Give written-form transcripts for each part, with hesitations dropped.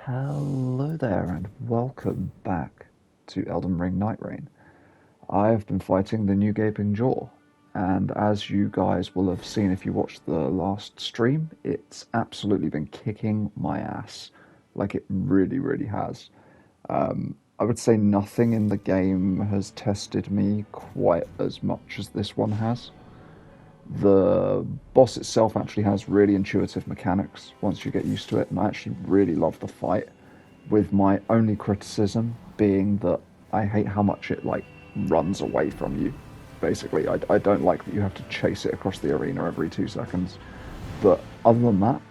Hello there, and welcome back to Elden Ring Nightreign. I've been fighting the new Gaping Jaw, and as you guys will have seen if you watched the last stream, it's absolutely been kicking my ass. Like it really, really has. I would say nothing in the game has tested me quite as much as this one has. The boss itself actually has really intuitive mechanics once you get used to it, and I actually really love the fight. With my only criticism being that I hate how much it like runs away from you. Basically, I don't like that you have to chase it across the arena every 2 seconds. But other than that,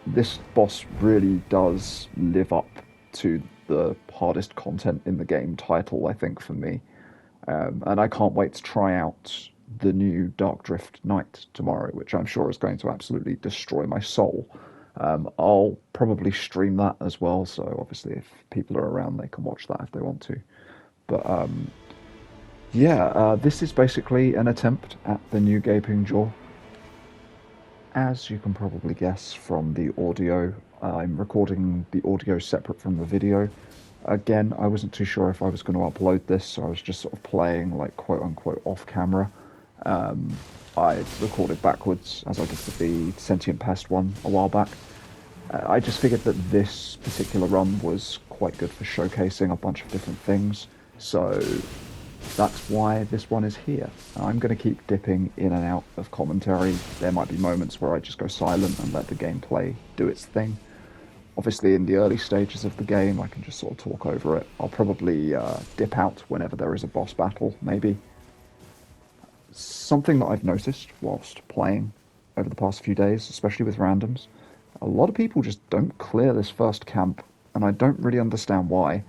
this boss really does live up to the hardest content in the game title, I think, for me. And I can't wait to try out the new Dark Drift Night tomorrow, which I'm sure is going to absolutely destroy my soul. I'll probably stream that as well, so obviously if people are around, they can watch that if they want to. But yeah, this is basically an attempt at the new Gaping Jaw. As you can probably guess from the audio, I'm recording the audio separate from the video. Again, I wasn't too sure if I was going to upload this, so I was just sort of playing like quote unquote off camera. Um, I recorded backwards as I did with the Sentient Pest one a while back. I just figured that this particular run was quite good for showcasing a bunch of different things, so that's why this one is here. I'm going to keep dipping in and out of commentary. There might be moments where I just go silent and let the gameplay do its thing. Obviously, in the early stages of the game, I can just sort of talk over it. I'll probably dip out whenever there is a boss battle, maybe. Something that I've noticed whilst playing over the past few days, especially with randoms, a lot of people just don't clear this first camp, and I don't really understand why.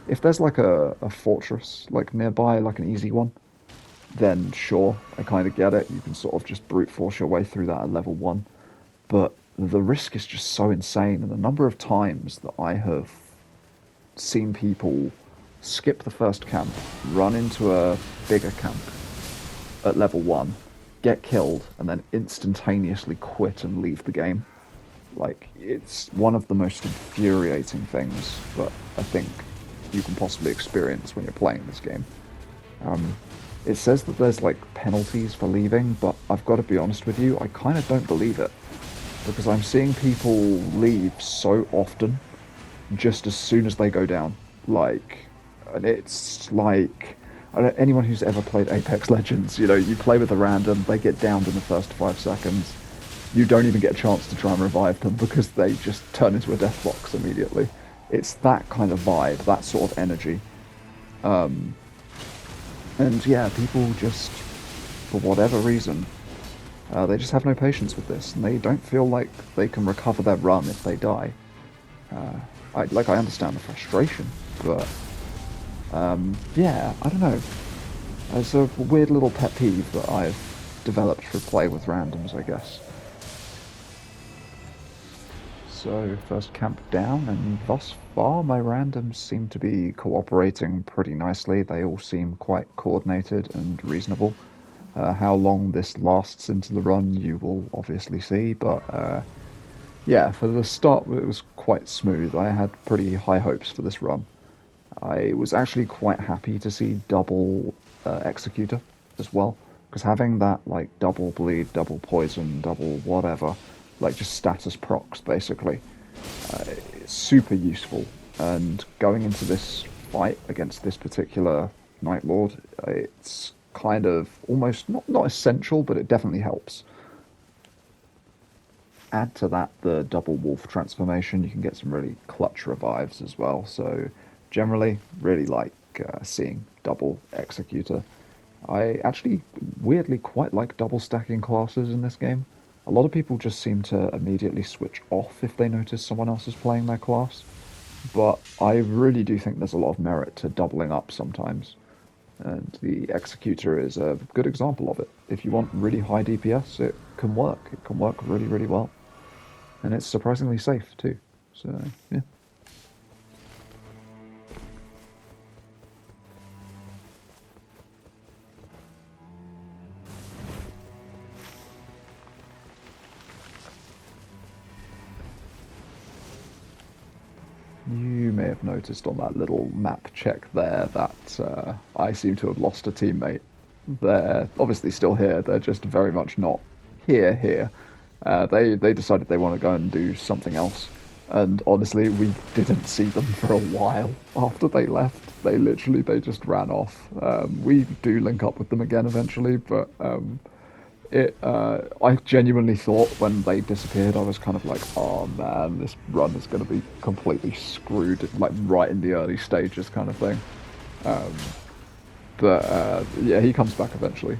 If there's like a fortress like nearby, like an easy one, then sure, I kind of get it. You can sort of just brute force your way through that at level 1. But the risk is just so insane, and the number of times that I have seen people skip the first camp, run into a bigger camp at level 1, get killed, and then instantaneously quit and leave the game. Like, it's one of the most infuriating things that I think you can possibly experience when you're playing this game. It says that there's like penalties for leaving, but I've got to be honest with you, I kind of don't believe it because I'm seeing people leave so often just as soon as they go down. Like, and it's like anyone who's ever played Apex Legends, you play with a random, they get downed in the first 5 seconds. You don't even get a chance to try and revive them because they just turn into a death box immediately. It's that kind of vibe, that sort of energy. And yeah, people just, for whatever reason, they just have no patience with this, and they don't feel like they can recover their run if they die. I understand the frustration, but yeah, I don't know. It's a weird little pet peeve that I've developed for play with randoms, I guess. So, first camp down, and thus far my randoms seem to be cooperating pretty nicely. They all seem quite coordinated and reasonable. How long this lasts into the run, you will obviously see, but yeah, for the start, it was quite smooth. I had pretty high hopes for this run. I was actually quite happy to see double Executor as well, because having that like double bleed, double poison, double whatever, like just status procs basically, it's super useful. And going into this fight against this particular Night Lord, it's kind of almost not essential, but it definitely helps. Add to that the double wolf transformation, you can get some really clutch revives as well. So generally, really like seeing double executor. I actually weirdly quite like double stacking classes in this game. A lot of people just seem to immediately switch off if they notice someone else is playing their class, but I really do think there's a lot of merit to doubling up sometimes. And the executor is a good example of it. If you want really high DPS, it can work. It can work really, really well. And it's surprisingly safe too. So, yeah. You may have noticed on that little map check there that I seem to have lost a teammate. They're obviously still here. They're just very much not here. They decided they want to go and do something else. And honestly, we didn't see them for a while after they left. They just ran off. We do link up with them again eventually, but I genuinely thought when they disappeared, I was kind of like, oh man, this run is going to be completely screwed, like right in the early stages kind of thing. Um, but yeah, he comes back eventually.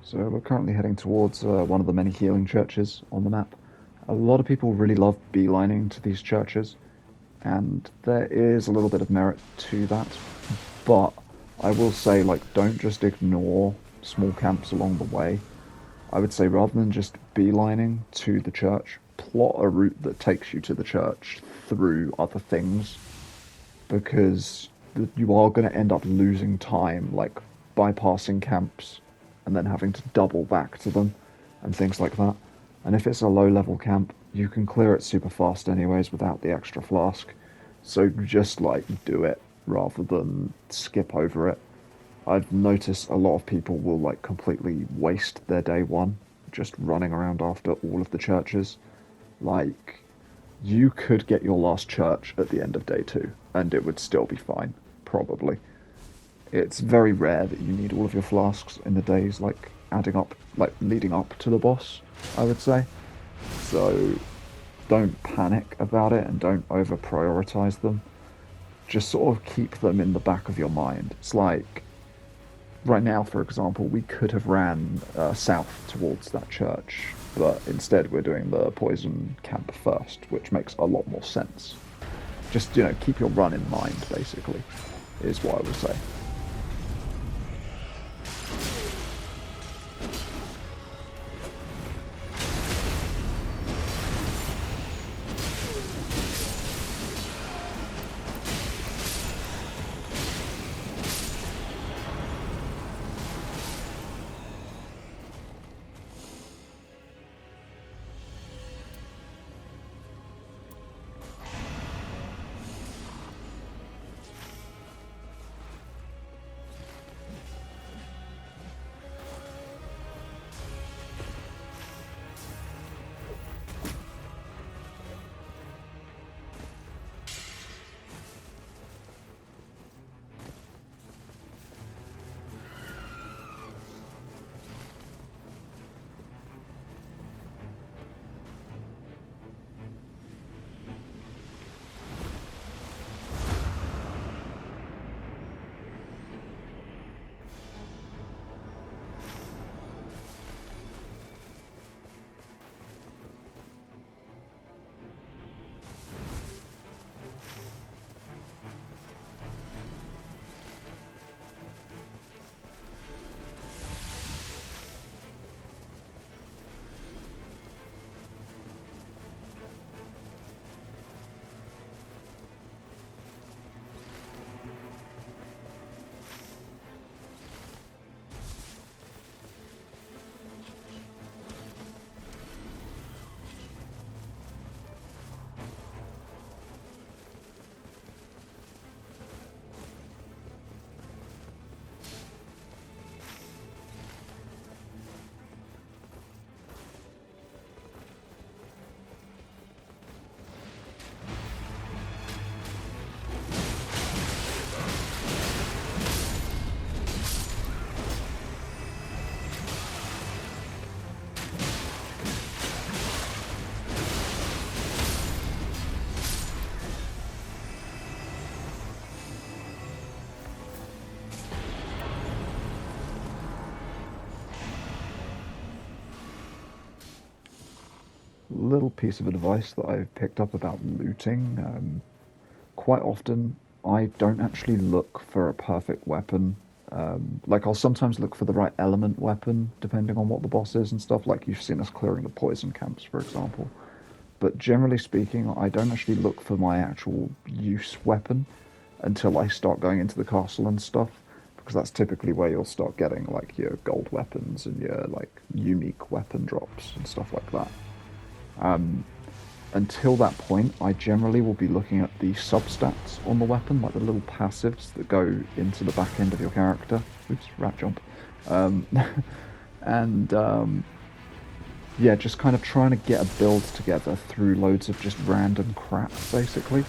So we're currently heading towards one of the many healing churches on the map. A lot of people really love beelining to these churches, and there is a little bit of merit to that. But I will say, like, don't just ignore small camps along the way. I would say rather than just beelining to the church, plot a route that takes you to the church through other things, because you are going to end up losing time, like bypassing camps and then having to double back to them and things like that. And if it's a low level camp, you can clear it super fast anyways without the extra flask. So just like do it rather than skip over it. I've noticed a lot of people will like completely waste their day one just running around after all of the churches. Like, you could get your last church at the end of day two, and it would still be fine, probably. It's very rare that you need all of your flasks in the days, like, adding up, like, leading up to the boss, I would say. So, don't panic about it and don't over prioritize them. Just sort of keep them in the back of your mind. It's like, right now, for example, we could have ran south towards that church, but instead we're doing the poison camp first, which makes a lot more sense. Just, keep your run in mind, basically, is what I would say. little piece of advice that I've picked up about looting. Quite often, I don't actually look for a perfect weapon. Like, I'll sometimes look for the right element weapon, depending on what the boss is and stuff. Like, you've seen us clearing the poison camps, for example. But generally speaking, I don't actually look for my actual use weapon until I start going into the castle and stuff, because that's typically where you'll start getting like your gold weapons and your like unique weapon drops and stuff like that. Until that point, I generally will be looking at the substats on the weapon, like the little passives that go into the back end of your character. Oops, rat jump. Um, and yeah, just kind of trying to get a build together through loads of just random crap, basically.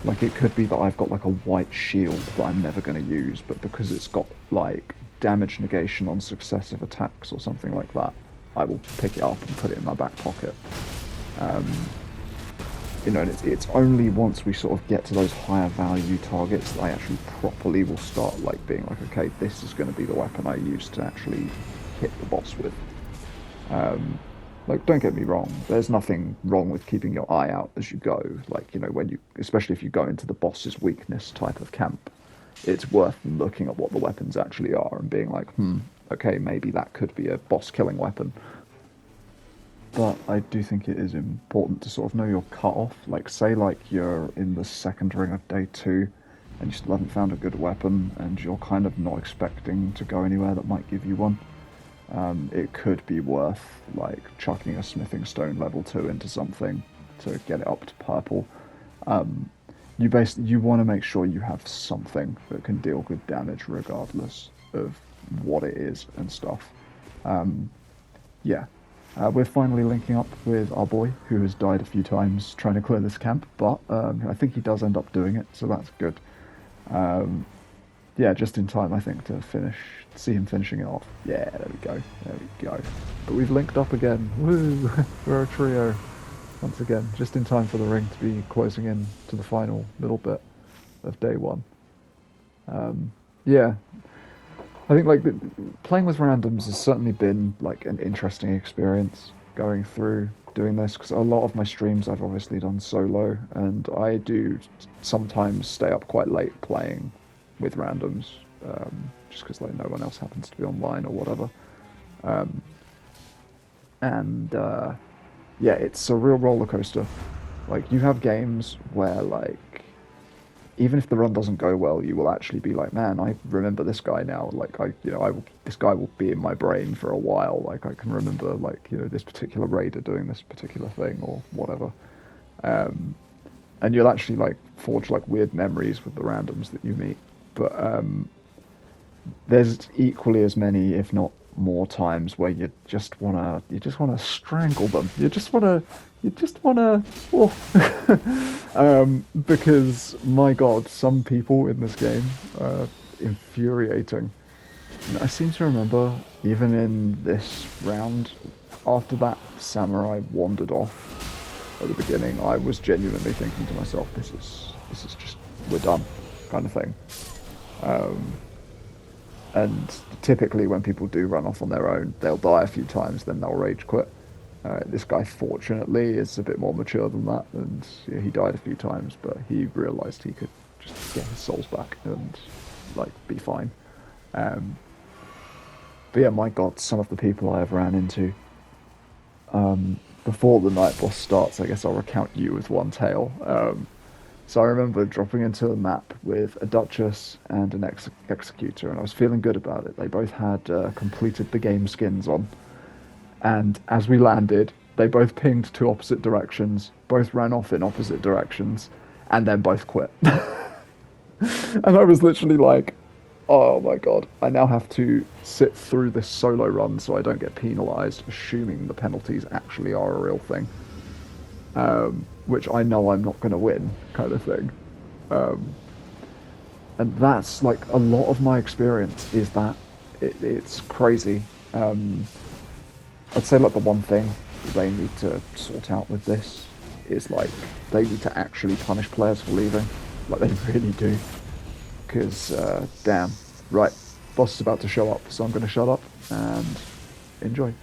Like, it could be that I've got like a white shield that I'm never going to use, but because it's got like damage negation on successive attacks or something like that, I will pick it up and put it in my back pocket. Um, and it's only once we sort of get to those higher value targets that I actually properly will start like being like, okay, this is going to be the weapon I use to actually hit the boss with. Um, like, don't get me wrong, there's nothing wrong with keeping your eye out as you go. Like, when you, especially if you go into the boss's weakness type of camp, it's worth looking at what the weapons actually are and being like, okay, maybe that could be a boss killing weapon. But I do think it is important to sort of know your cutoff. Like, say, like you're in the second ring of day two, and you still haven't found a good weapon, and you're kind of not expecting to go anywhere that might give you one. It could be worth like chucking a smithing stone level 2 into something to get it up to purple. Um, you want to make sure you have something that can deal with damage regardless of what it is and stuff. Um, yeah, we're finally linking up with our boy who has died a few times trying to clear this camp, but I think he does end up doing it, so that's good. Um, yeah, just in time, I think, to see him finishing it off. Yeah, there we go. But we've linked up again. Woo! We're a trio once again, just in time for the ring to be closing in to the final little bit of day one. Yeah, I think like playing with randoms has certainly been like an interesting experience going through doing this because a lot of my streams I've obviously done solo, and I do sometimes stay up quite late playing with randoms, just because like no one else happens to be online or whatever. Um, and yeah, it's a real roller coaster. Like, you have games where like even if the run doesn't go well, you will actually be like, man, I remember this guy now. Like, this guy will be in my brain for a while. Like, I can remember like this particular raider doing this particular thing or whatever. Um, and you'll actually like forge like weird memories with the randoms that you meet. But there's equally as many, if not more times where you just wanna strangle them. You just wanna because my God, some people in this game are infuriating. And I seem to remember even in this round, after that samurai wandered off at the beginning, I was genuinely thinking to myself, this is just, we're done, kind of thing. Um, and typically, when people do run off on their own, they'll die a few times, then they'll rage quit. This guy, fortunately, is a bit more mature than that, and yeah, he died a few times, but he realised he could just get his souls back and like be fine. Um, but yeah, my God, some of the people I have ran into. Before the night boss starts, I guess I'll recount you with one tale. So I remember dropping into a map with a Duchess and an Executor, and I was feeling good about it. They both had completed the game skins on. And as we landed, they both pinged to opposite directions, both ran off in opposite directions, and then both quit. And I was literally like, oh my God, I now have to sit through this solo run so I don't get penalized, assuming the penalties actually are a real thing. Which I know I'm not going to win, kind of thing. Um, and that's like a lot of my experience is that it's crazy. I'd say like the one thing they need to sort out with this is like they need to actually punish players for leaving, like they really do. Because damn, right, boss is about to show up, so I'm going to shut up and enjoy.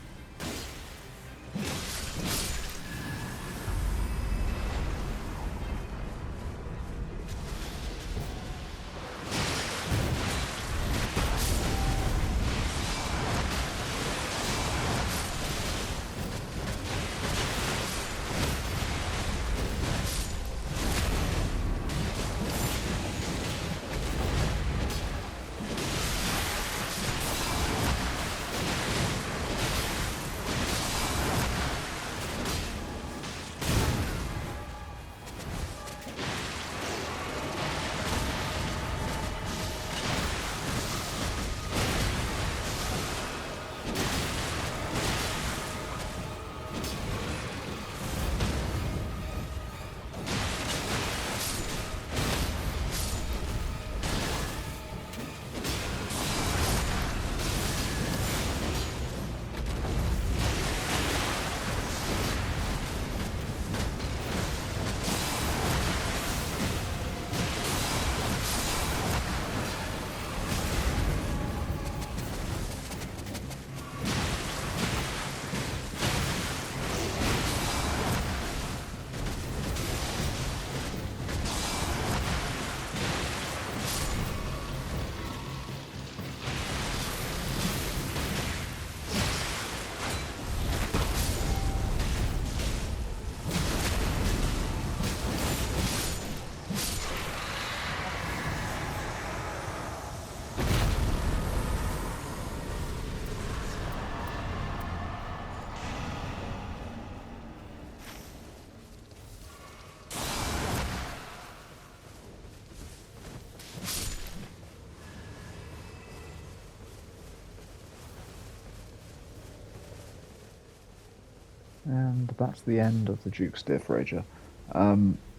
And that's the end of the Duke's Deer Frager.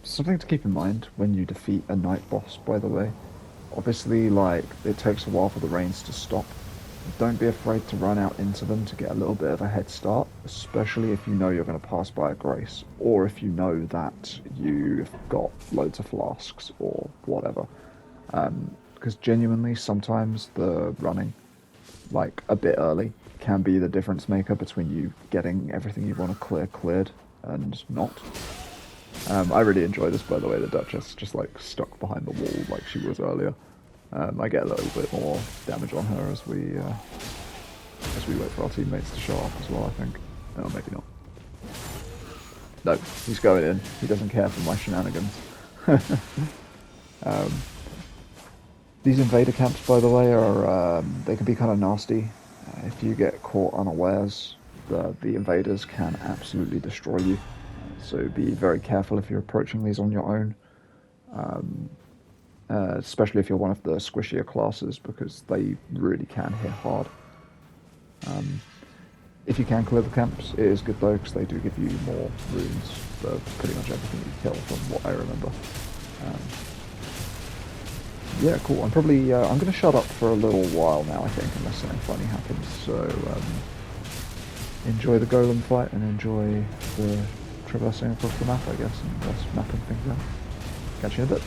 Something to keep in mind when you defeat a night boss, by the way. Obviously, like, it takes a while for the rains to stop. Don't be afraid to run out into them to get a little bit of a head start, especially if you know you're going to pass by a grace, or if you know that you've got loads of flasks or whatever. Because genuinely, sometimes the running, like a bit early, can be the difference maker between you getting everything you want to clear cleared and not. I really enjoy this, by the way. The Duchess just like stuck behind the wall like she was earlier. I get a little bit more damage on her as we wait for our teammates to show up as well. I think. Oh, maybe not. No, he's going in. He doesn't care for my shenanigans. um, these invader camps, by the way, are they can be kind of nasty. If you get caught unawares, the invaders can absolutely destroy you. So be very careful if you're approaching these on your own, especially if you're one of the squishier classes, because they really can hit hard. If you can clear the camps, it is good though, because they do give you more runes for pretty much everything you kill, from what I remember. Um, yeah, cool. I'm going to shut up for a little while now, I think, unless something funny happens. So enjoy the golem fight and enjoy the traversing across the map, I guess, and just mapping things out. Catch you in a bit.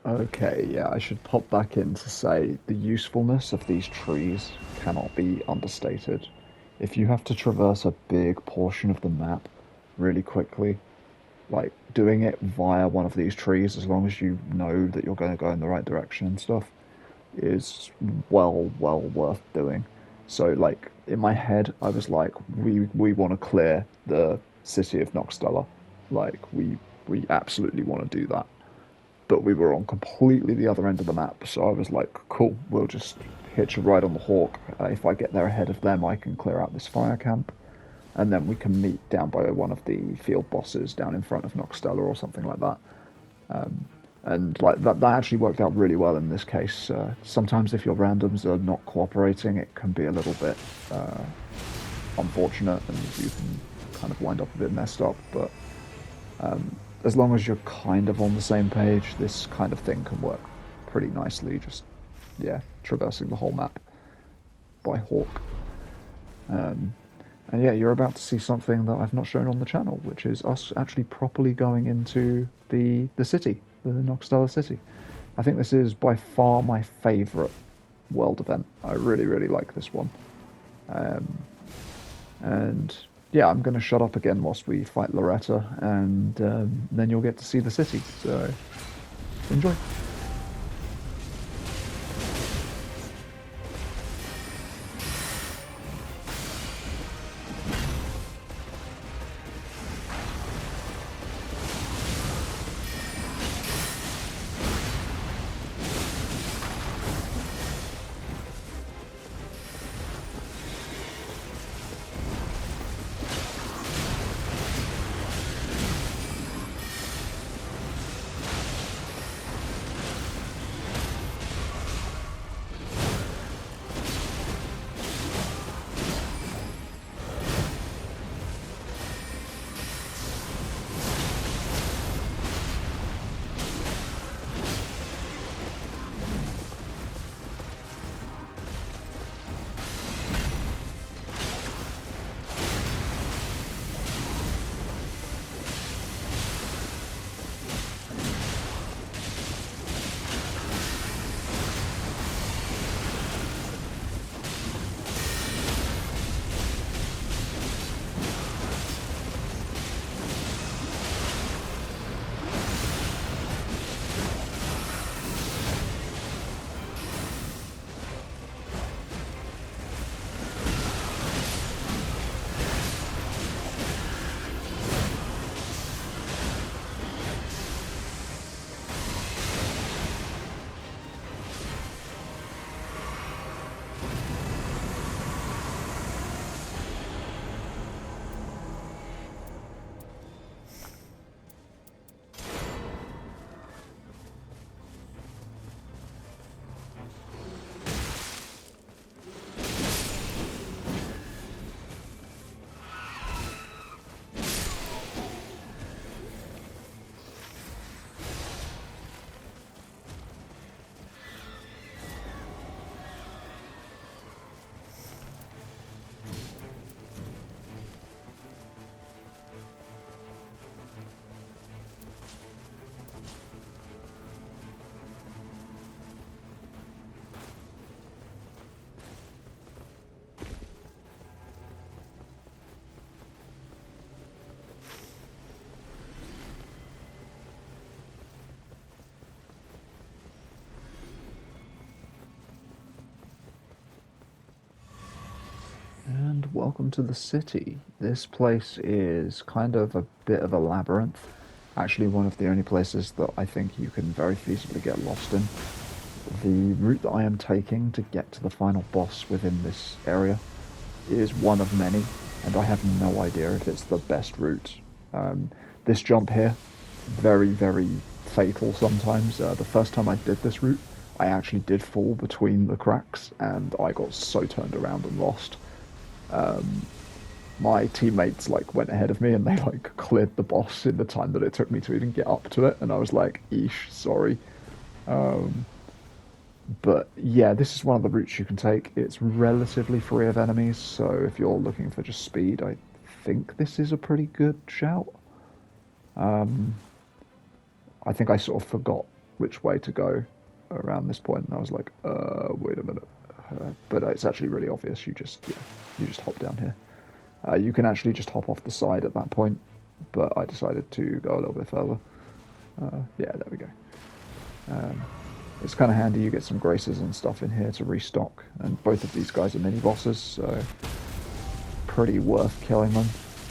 Okay, yeah, I should pop back in to say the usefulness of these trees cannot be understated. If you have to traverse a big portion of the map really quickly, like doing it via one of these trees, as long as you know that you're going to go in the right direction and stuff, is well worth doing. So, like, in my head, I was like, we want to clear the city of Noxtella. Like, we absolutely want to do that, but we were on completely the other end of the map. So I was like, cool, we'll just hitch a ride on the Hawk. If I get there ahead of them, I can clear out this fire camp, and then we can meet down by one of the field bosses down in front of Noxtella or something like that. And like that actually worked out really well in this case. Sometimes if your randoms are not cooperating, it can be a little bit uh, unfortunate, and you can kind of wind up a bit messed up. But as long as you're kind of on the same page, this kind of thing can work pretty nicely. Just yeah, traversing the whole map by hawk. Um, and yeah, you're about to see something that I've not shown on the channel, which is us actually properly going into the city, the Noxtella city. I think this is by far my favourite world event. I really, really like this one. Um, and yeah, I'm going to shut up again whilst we fight Loretta, and then you'll get to see the city. So enjoy. And welcome to the city. This place is kind of a bit of a labyrinth. Actually, one of the only places that I think you can very feasibly get lost in. The route that I am taking to get to the final boss within this area is one of many, and I have no idea if it's the best route. This jump here, very, very fatal sometimes. The first time I did this route, I actually did fall between the cracks, and I got so turned around and lost. My teammates like went ahead of me and they like cleared the boss in the time that it took me to even get up to it, and I was like, "Eesh, sorry." But yeah, this is one of the routes you can take. It's relatively free of enemies, so if you're looking for just speed, I think this is a pretty good shout. I think I sort of forgot which way to go around this point, and I was like, wait a minute." But it's actually really obvious. You just hop down here. You can actually just hop off the side at that point, but I decided to go a little bit further. Yeah, there we go. Um, it's kind of handy. You get some graces and stuff in here to restock, and both of these guys are mini bosses, so pretty worth killing them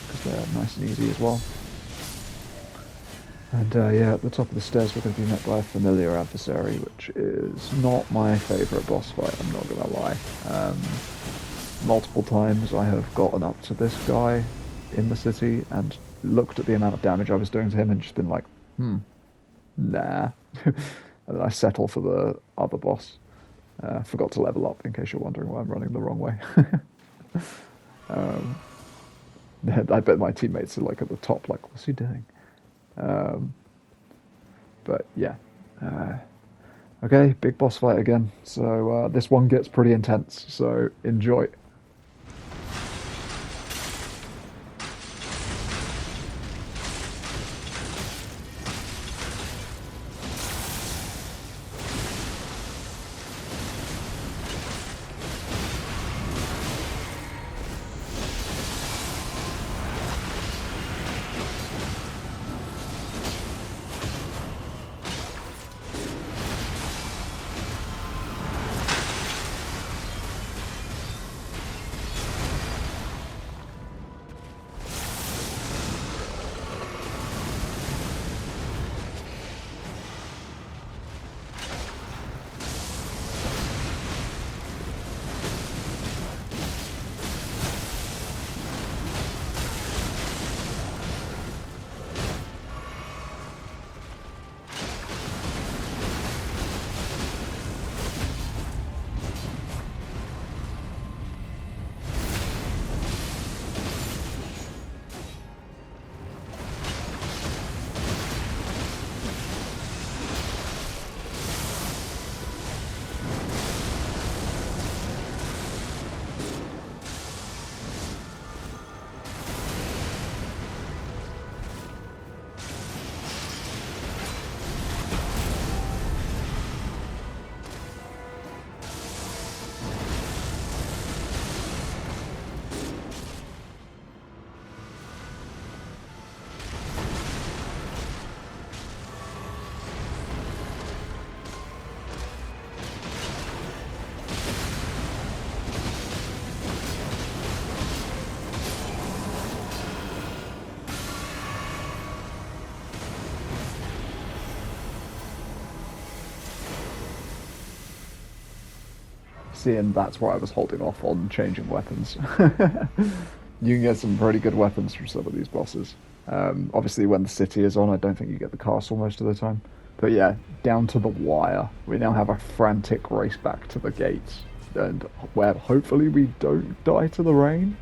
because they're nice and easy as well. And yeah, at the top of the stairs we're going to be met by a familiar adversary, which is not my favourite boss fight, I'm not going to lie. Multiple times I have gotten up to this guy in the city and looked at the amount of damage I was doing to him and just been like, nah. and then I settle for the other boss. Forgot to level up, in case you're wondering why I'm running the wrong way. I bet my teammates are like at the top, like, what's he doing? Um, but yeah. Okay, big boss fight again. So this one gets pretty intense. So enjoy. See, and that's why I was holding off on changing weapons. You can get some pretty good weapons from some of these bosses. Obviously, when the city is on, I don't think you get the castle most of the time. But yeah, down to the wire. We now have a frantic race back to the gates, and where hopefully we don't die to the rain.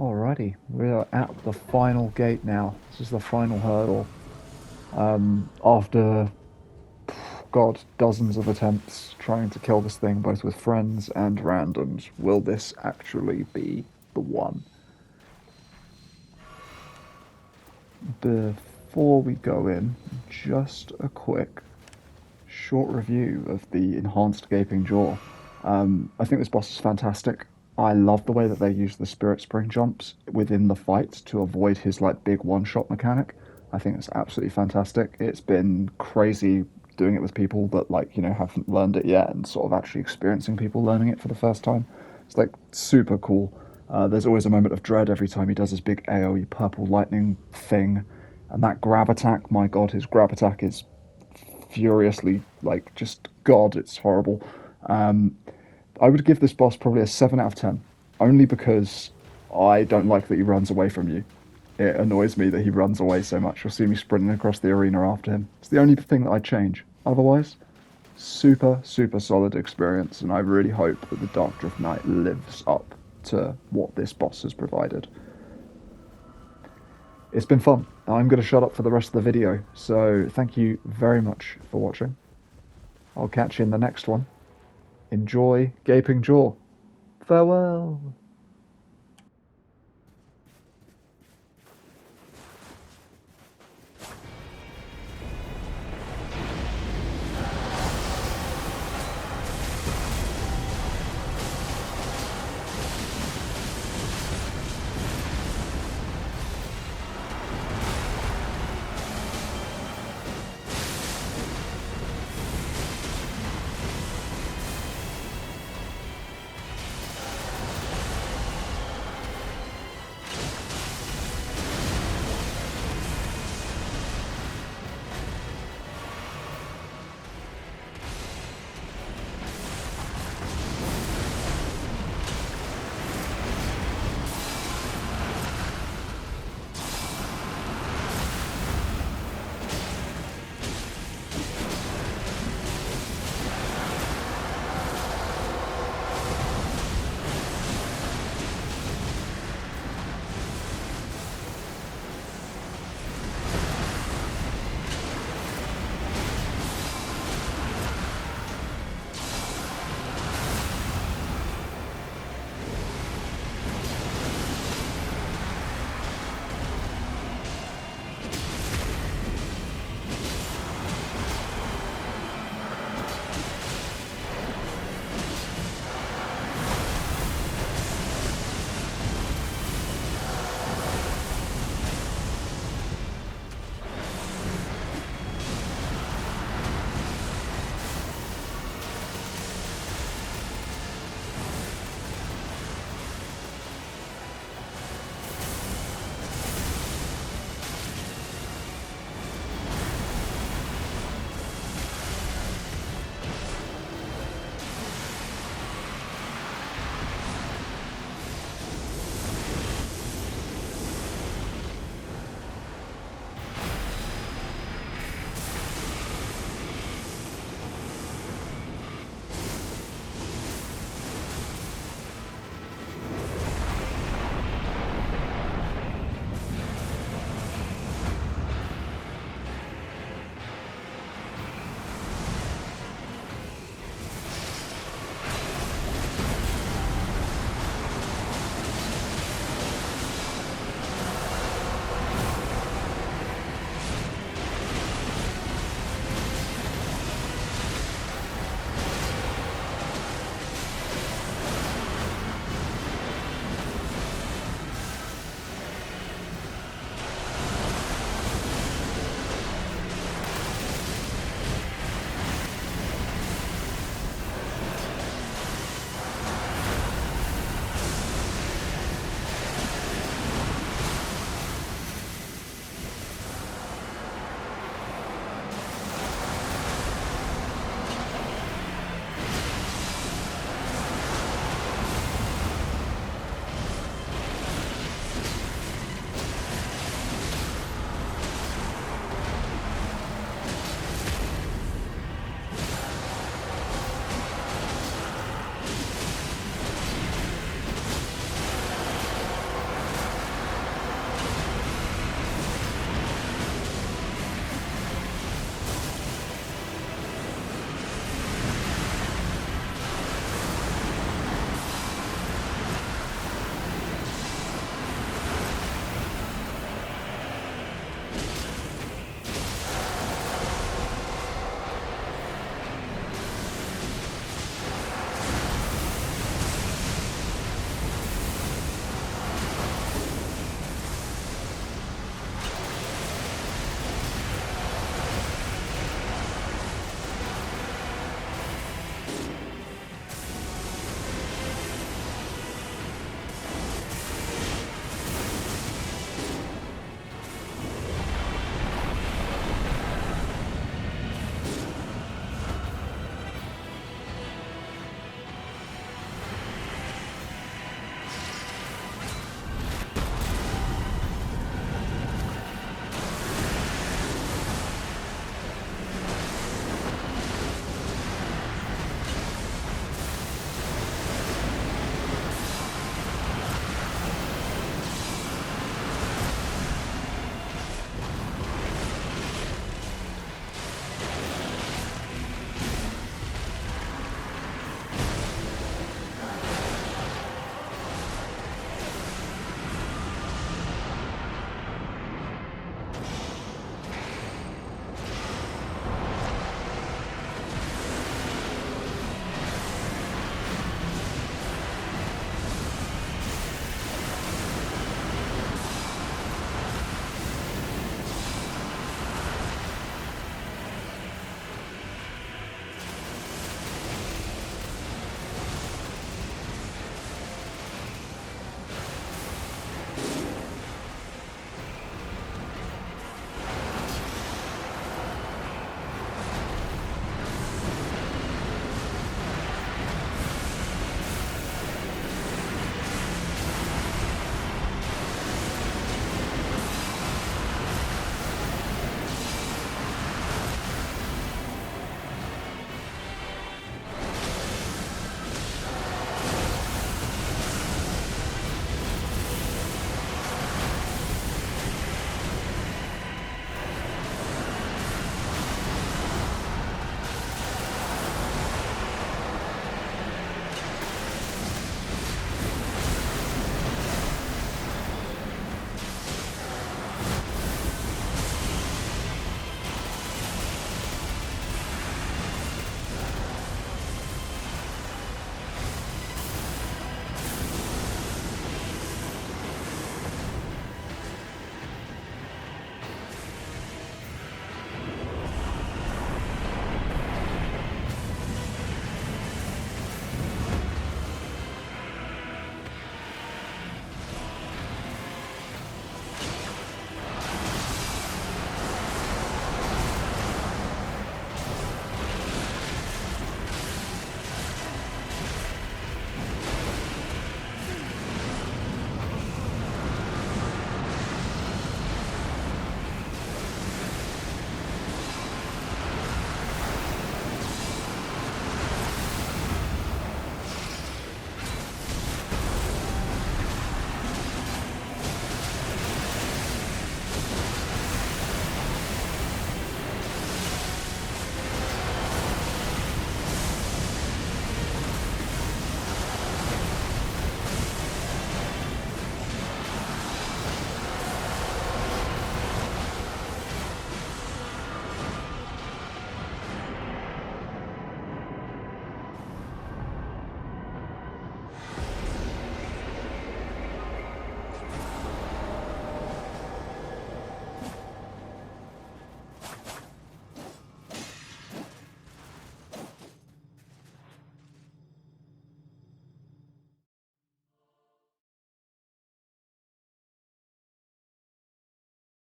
Alrighty, we are at the final gate now. This is the final hurdle. After, God, dozens of attempts trying to kill this thing, both with friends and randoms, will this actually be the one? Before we go in, just a quick short review of the enhanced gaping jaw. I think this boss is fantastic. I love the way that they use the spirit spring jumps within the fight to avoid his like big one shot mechanic. I think it's absolutely fantastic. It's been crazy doing it with people that like haven't learned it yet and sort of actually experiencing people learning it for the first time. It's like super cool. There's always a moment of dread every time he does his big AoE purple lightning thing, and that grab attack. My God, his grab attack is furiously like just God. It's horrible. Um, I would give this boss probably a 7 out of 10, only because I don't like that he runs away from you. It annoys me that he runs away so much. You'll see me sprinting across the arena after him. It's the only thing that I'd change. Otherwise, super, super solid experience, and I really hope that the Dark Drift Knight lives up to what this boss has provided. It's been fun. I'm going to shut up for the rest of the video, so thank you very much for watching. I'll catch you in the next one. Enjoy Gaping Jaw. Farewell.